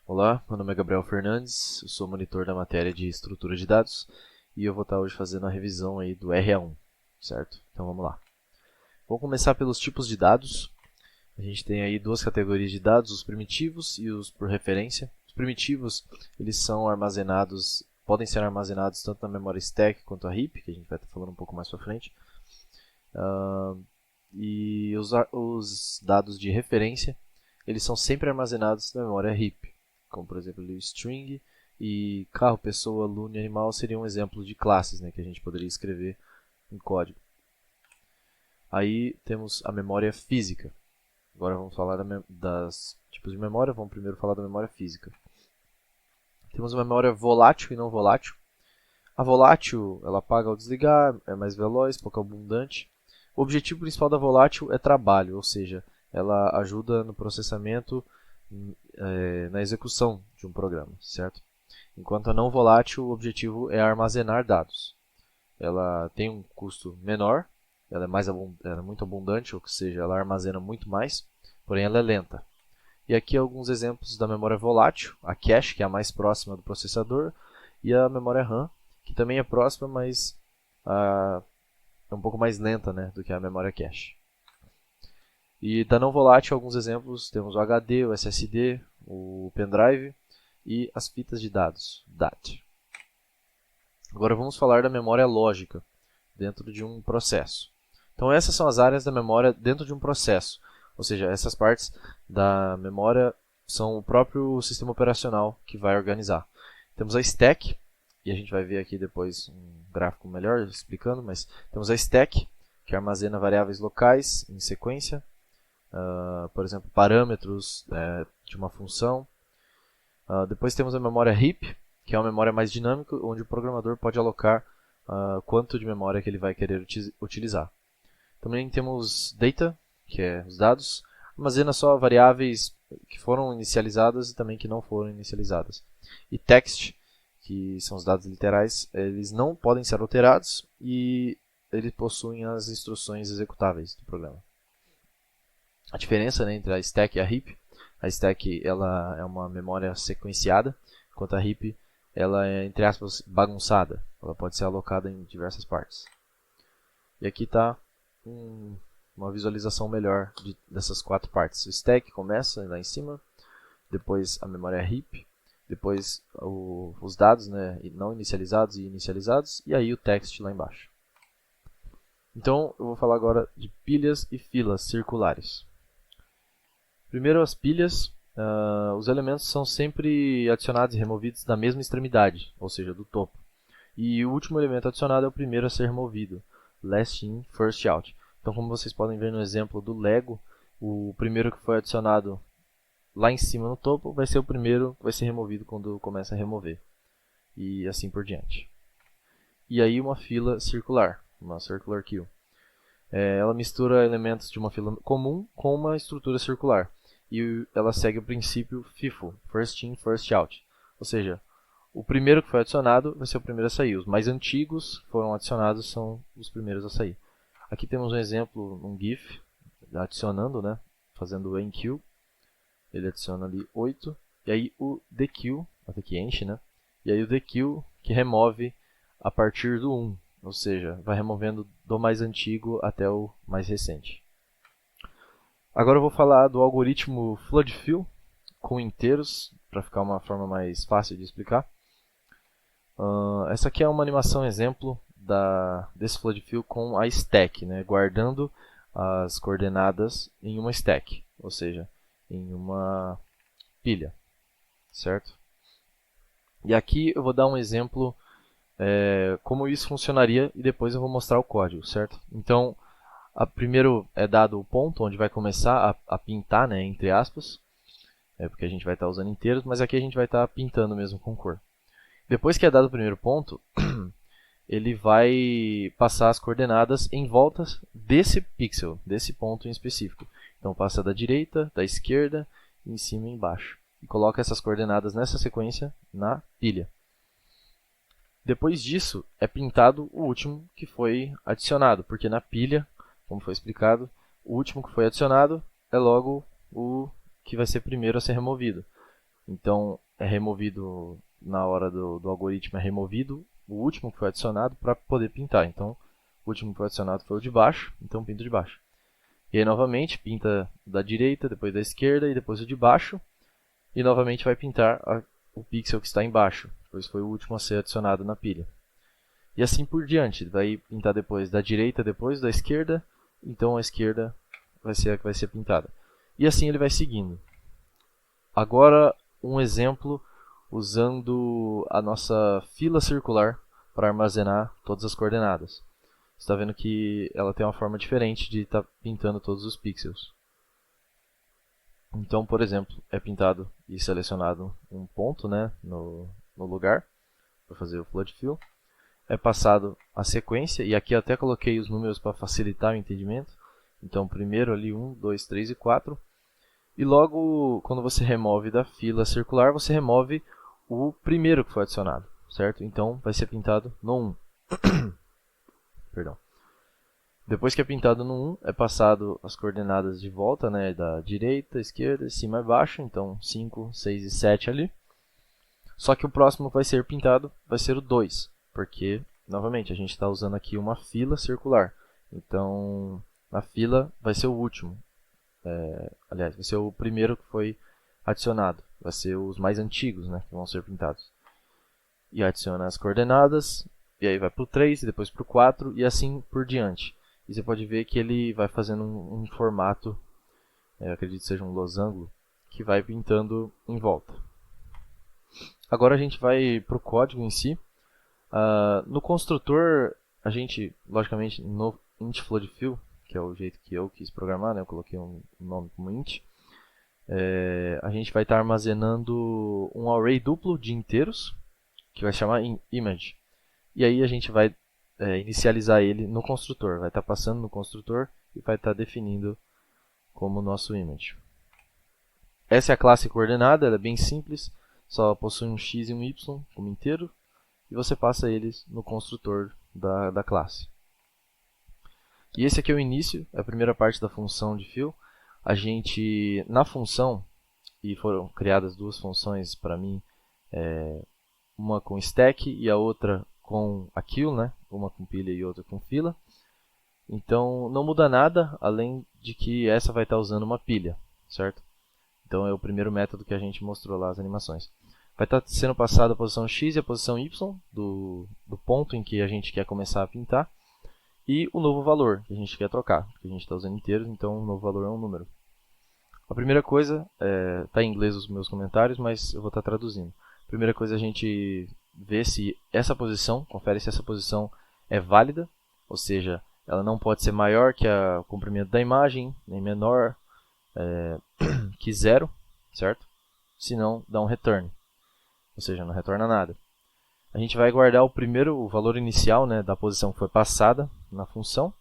Olá, meu nome é Gabriel Fernandes, eu sou monitor da matéria de estrutura de dados e eu vou estar hoje fazendo a revisão aí do RA1, certo? Então vamos lá. Vamos começar pelos tipos de dados. A gente tem aí duas categorias de dados, os primitivos e os por referência. Os primitivos, eles são armazenados, podem ser armazenados tanto na memória stack quanto a heap, que a gente vai estar falando um pouco mais para frente. E os dados de referência, eles são sempre armazenados na memória heap, como por exemplo o string e carro, pessoa, aluno e animal seriam um exemplo de classes, né, que a gente poderia escrever em código. Aí temos a memória física. Agora vamos falar das tipos de memória. Vamos primeiro falar da memória física. Temos a memória volátil e não volátil. A volátil, ela apaga ao desligar, é mais veloz, pouco abundante. O objetivo principal da volátil é trabalho, ou seja, ela ajuda no processamento, na execução de um programa, certo? Enquanto a não volátil, o objetivo é armazenar dados. Ela tem um custo menor, ela é muito abundante, ou seja, ela armazena muito mais, porém ela é lenta. E aqui alguns exemplos da memória volátil, a cache, que é a mais próxima do processador, e a memória RAM, que também é próxima, mas é um pouco mais lenta, né, do que a memória cache. E da não volátil, alguns exemplos, temos o HD, o SSD, o pendrive e as fitas de dados, DAT. Agora vamos falar da memória lógica, dentro de um processo. Então essas são as áreas da memória dentro de um processo, ou seja, essas partes da memória são o próprio sistema operacional que vai organizar. Temos a stack, e a gente vai ver aqui depois um gráfico melhor explicando, mas temos a stack, que armazena variáveis locais em sequência, por exemplo, parâmetros de uma função. Depois temos a memória heap, que é uma memória mais dinâmica, onde o programador pode alocar quanto de memória que ele vai querer utilizar. Também temos data, que é os dados, armazena só variáveis que foram inicializadas e também que não foram inicializadas. E text, que são os dados literais, eles não podem ser alterados e eles possuem as instruções executáveis do programa. A diferença, né, entre a stack e a heap: a stack ela é uma memória sequenciada, enquanto a heap ela é, entre aspas, bagunçada. Ela pode ser alocada em diversas partes. E aqui está uma visualização melhor dessas quatro partes. O stack começa lá em cima, depois a memória heap, depois os dados, né, não inicializados e inicializados, e aí o text lá embaixo. Então eu vou falar agora de pilhas e filas circulares. Primeiro, as pilhas. Os elementos são sempre adicionados e removidos da mesma extremidade, ou seja, do topo. E o último elemento adicionado é o primeiro a ser removido, last in, first out. Então, como vocês podem ver no exemplo do Lego, o primeiro que foi adicionado lá em cima no topo vai ser o primeiro que vai ser removido quando começa a remover. E assim por diante. E aí uma fila circular, uma circular queue. Ela mistura elementos de uma fila comum com uma estrutura circular. E ela segue o princípio FIFO, First In, First Out. Ou seja, o primeiro que foi adicionado vai ser o primeiro a sair. Os mais antigos que foram adicionados são os primeiros a sair. Aqui temos um exemplo, um GIF, adicionando, né, fazendo o enqueue. Ele adiciona ali 8. E aí o dequeue, até que enche, né? E aí o dequeue que remove a partir do 1. Ou seja, vai removendo do mais antigo até o mais recente. Agora eu vou falar do algoritmo Flood Fill com inteiros, para ficar uma forma mais fácil de explicar. Essa aqui é uma animação exemplo desse Flood Fill com a stack, né, guardando as coordenadas em uma stack, ou seja, em uma pilha, certo? E aqui eu vou dar um exemplo como isso funcionaria e depois eu vou mostrar o código, certo? Então, primeiro é dado o ponto onde vai começar a pintar, né, entre aspas, porque a gente vai estar usando inteiros, mas aqui a gente vai estar pintando mesmo com cor. Depois que é dado o primeiro ponto, ele vai passar as coordenadas em volta desse pixel, desse ponto em específico. Então passa da direita, da esquerda, em cima e embaixo. E coloca essas coordenadas nessa sequência na pilha. Depois disso, é pintado o último que foi adicionado, porque na pilha, como foi explicado, o último que foi adicionado é logo o que vai ser primeiro a ser removido. Então, é removido, na hora do algoritmo, é removido o último que foi adicionado para poder pintar. Então, o último que foi adicionado foi o de baixo, então pinta o de baixo. E aí, novamente, pinta da direita, depois da esquerda e depois o de baixo. E, novamente, vai pintar o pixel que está embaixo, pois foi o último a ser adicionado na pilha. E assim por diante, vai pintar depois da direita, depois da esquerda, então a esquerda vai ser a que vai ser pintada. E assim ele vai seguindo. Agora um exemplo usando a nossa fila circular para armazenar todas as coordenadas. Você está vendo que ela tem uma forma diferente de estar pintando todos os pixels. Então, por exemplo, é pintado e selecionado um ponto, né, no lugar para fazer o flood fill. É passado a sequência, e aqui eu até coloquei os números para facilitar o entendimento. Então, primeiro ali 1, 2, 3 e 4. E logo, quando você remove da fila circular, você remove o primeiro que foi adicionado, certo? Então, vai ser pintado no 1. Perdão. Depois que é pintado no 1, é passado as coordenadas de volta, né, da direita, esquerda, cima e baixo. Então, 5, 6 e 7 ali. Só que o próximo que vai ser pintado vai ser o 2. Porque, novamente, a gente está usando aqui uma fila circular. Então, na fila vai ser o último. Aliás, vai ser o primeiro que foi adicionado. Vai ser os mais antigos, né, que vão ser pintados. E adiciona as coordenadas. E aí vai para o 3, depois para o 4 e assim por diante. E você pode ver que ele vai fazendo um formato, acredito que seja um losango, que vai pintando em volta. Agora a gente vai para o código em si. No construtor, a gente, logicamente, no int flood fill, que é o jeito que eu quis programar, né? Eu coloquei um nome como int. A gente vai estar armazenando um array duplo de inteiros, que vai chamar image. E aí a gente vai inicializar ele no construtor. Vai estar passando no construtor e vai estar definindo como nosso image. Essa é a classe coordenada, ela é bem simples. Só possui um x e um y como inteiro. E você passa eles no construtor da classe. E esse aqui é o início, é a primeira parte da função de fill. A gente, na função, e foram criadas duas funções para mim, uma com stack e a outra com a kill, né? Uma com pilha e outra com fila. Então não muda nada, além de que essa vai estar usando uma pilha, certo? Então é o primeiro método que a gente mostrou lá as animações. Vai estar sendo passada a posição x e a posição y do ponto em que a gente quer começar a pintar. E o novo valor que a gente quer trocar, porque a gente está usando inteiros, então o novo valor é um número. A primeira coisa, está em inglês os meus comentários, mas eu vou estar traduzindo. A primeira coisa é a gente ver se essa posição, confere se essa posição é válida, ou seja, ela não pode ser maior que o comprimento da imagem, nem menor que 0, certo? Senão dá um return, ou seja, não retorna nada. A gente vai guardar o valor inicial, né, da posição que foi passada na função.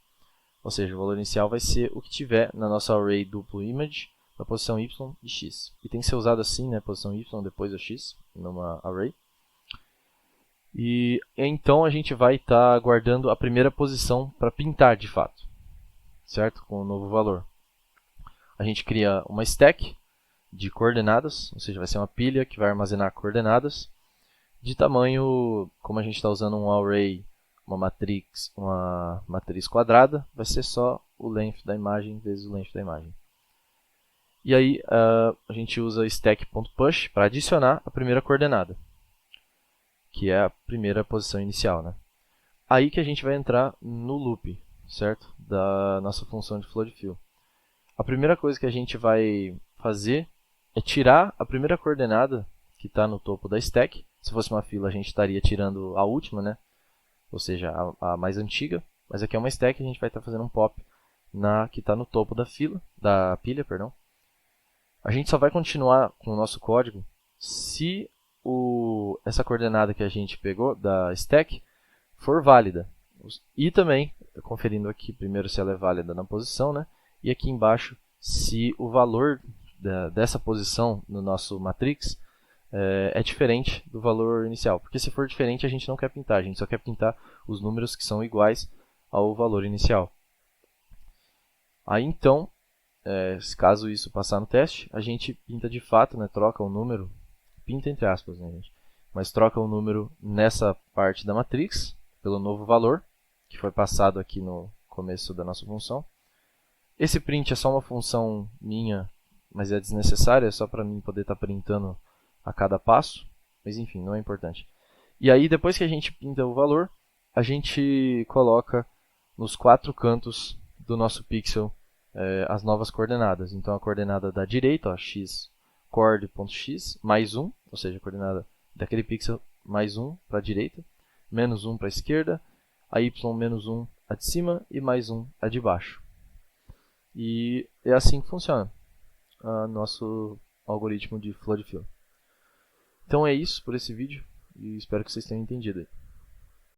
Ou seja, o valor inicial vai ser o que tiver na nossa array duplo image, na posição y e x. E tem que ser usado assim, né, posição y depois do x, numa array. E então a gente vai estar guardando a primeira posição para pintar de fato, certo? Com o novo valor. A gente cria uma stack de coordenadas, ou seja, vai ser uma pilha que vai armazenar coordenadas. De tamanho, como a gente está usando um array, uma matriz quadrada, vai ser só o length da imagem vezes o length da imagem. E aí a gente usa stack.push para adicionar a primeira coordenada, que é a primeira posição inicial, né? Aí que a gente vai entrar no loop, certo? Da nossa função de flood fill. A primeira coisa que a gente vai fazer é tirar a primeira coordenada que está no topo da stack. Se fosse uma fila, a gente estaria tirando a última, né? Ou seja, a mais antiga. Mas aqui é uma stack, a gente vai estar fazendo um pop na que está no topo da pilha. Perdão. A gente só vai continuar com o nosso código se essa coordenada que a gente pegou da stack for válida. E também, conferindo aqui primeiro se ela é válida na posição, né? E aqui embaixo, se o valor dessa posição no nosso matrix é diferente do valor inicial. Porque se for diferente, a gente não quer pintar. A gente só quer pintar os números que são iguais ao valor inicial. Aí então, caso isso passar no teste, a gente pinta de fato, né, troca o número pinta entre aspas, né, gente? Mas troca o número nessa parte da matrix pelo novo valor, que foi passado aqui no começo da nossa função. Esse print é só uma função minha, mas é desnecessária, é só para mim poder estar printando a cada passo. Mas enfim, não é importante. E aí, depois que a gente pinta o valor, a gente coloca nos 4 cantos do nosso pixel as novas coordenadas. Então, a coordenada da direita, ó, x coord.x, mais 1, ou seja, a coordenada daquele pixel mais 1 para a direita, menos 1 para a esquerda, a y menos 1 a de cima e mais 1 a de baixo. E é assim que funciona o nosso algoritmo de flood fill. Então é isso por esse vídeo e espero que vocês tenham entendido.